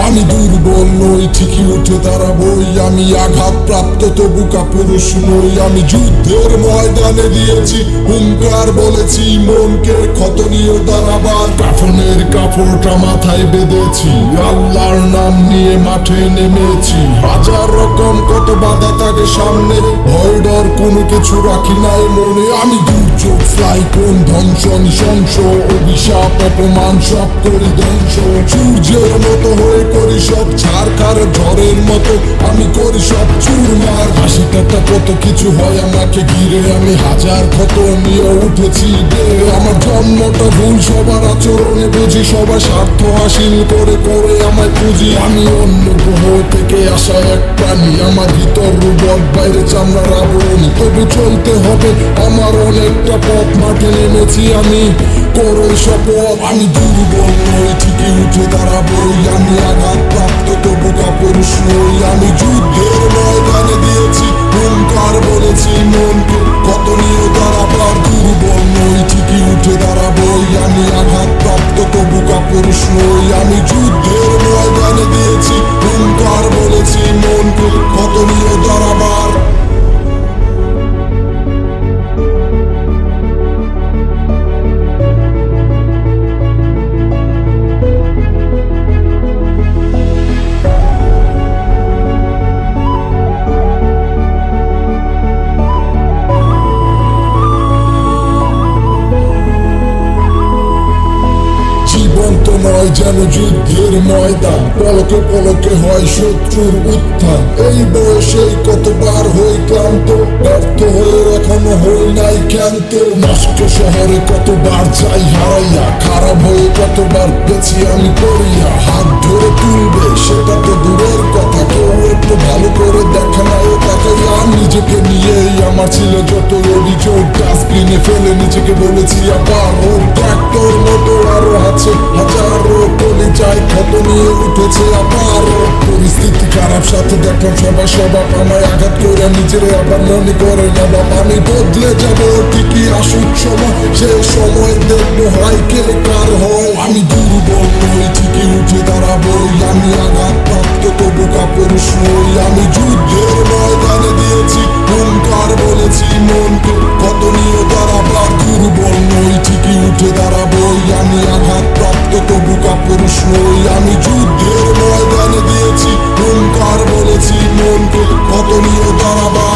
আমি দুর্বল নই, ঠিকই উঠে দাঁড়াবই। আমি আঘাতপ্রাপ্ত তবু কাপুরুষ নই। আমি যুদ্ধের ময়দানে দিয়েছি হুঙ্কার, বলেছি মনকে ক্ষত নিয়ে দাঁড়াবার। কাফনের কাপড়টা মাথায় বেঁধেছি, আল্লাহর নাম নিয়ে মাঠে নেমেছি। হাজার রকম কত বাধা থাকে সামনে, ভয় ডর কোনো কিছু রাখি নাই মনে। আমি দুর্যোগ, ফ্লাই কোন ধ্বংস, নৃশংস অভিশাপ অপমান সব করি ধ্বংস। সূর্যের মতো হয়ে করি সব ছাড়খাড়, ঝড়ের মতো আমি করি সব চুরমার। হাসি ঠাট্টা কত কিছু হয় আমাকে ঘিরে, আমি হাজার ক্ষত নিয়ে উঠেছি বেড়ে। আমার জন্মটা ভুল, সবার আচরণে বুঝি, সবার স্বার্থ হাসিল করে করে আমায় পুঁজি। আমি অন্য গ্রহ থেকে আসা এক প্রাণী, আমার ভিতর রূপক বাইরে চামড়ার আবরণ। তবু চলতে হবে আমার অনেকটা পথ, মাঠে নেমেছি আমি করে শপথ। আমি দুর্বল নই, ঠিকই উঠে দাঁড়াবই। আমি আঘাতপ্রাপ্ত তবু কাপুরুষ নই। আমি যুদ্ধের ময়দানে দিয়েছি হুঙ্কার, বলেছি মনকে ক্ষত নিয়ে দাঁড়াবার। দুর্বল নই, ঠিকই উঠে দাঁড়াবই। আমি আঘাতপ্রাপ্ত তবু কাপুরুষ নই। আমি যুদ্ধের ময়দানে দিয়েছি হুঙ্কার, বলেছি মনকে ক্ষত নিয়ে দাঁড়াবার। নয় যেন যুদ্ধের ময়দান, পলকে পলকে হয় শত্রুর উত্থান। এই বয়সেই কতবার হই ক্লান্ত, ব্যর্থ হয়ে এখনো হই নাই ক্ষান্ত। নষ্ট শহরে কতবার যাই হারাইয়া, খারাপ হয়ে কতবার পেছি আমি করিয়া। হাত ধরে তুলবে সেটা তো দূরের কথা, কেউ একটু ভালো করে দেখা নাই তাকাইয়া। নিজেকে নিয়েই আমার ছিল যত অভিযোগ, ডাস্টবিনে ফেলে নিজেকে বলেছি আবার হোক। ট্রাক্টর মতো আরো আছে হাজারো, চলে যায় ক্ষত নিয়ে উঠেছে আবার। পরিস্থিতি খারাপ, সাথে দেখলাম সবার স্বভাব আমায় আঘাত করে, নিজের আবার মনে করে না বাবা। আমি বদলে যাবো ঠিকই আসুক সময়, সে সময় দেখবো হয় কে কার হয়। আমি দুর্বল নই, ঠিকই উঠে দাঁড়াবই। আমি আঘাতপ্রাপ্ত তবু কাপুরুষ নই। আমি যুদ্ধের ময়দানে দিয়েছি হুঙ্কার, বলেছি মনকে ক্ষত নিয়ে দাঁড়াবার। দুর্বল নই, ঠিকই উঠে দাঁড়াবই। আমি আঘাতপ্রাপ্ত তবু কাপুরুষ নই। আমি যুদ্ধের ময়দানে দিয়েছি হুঙ্কার, বলেছি মনকে ক্ষত নিয়ে দাঁড়াবার।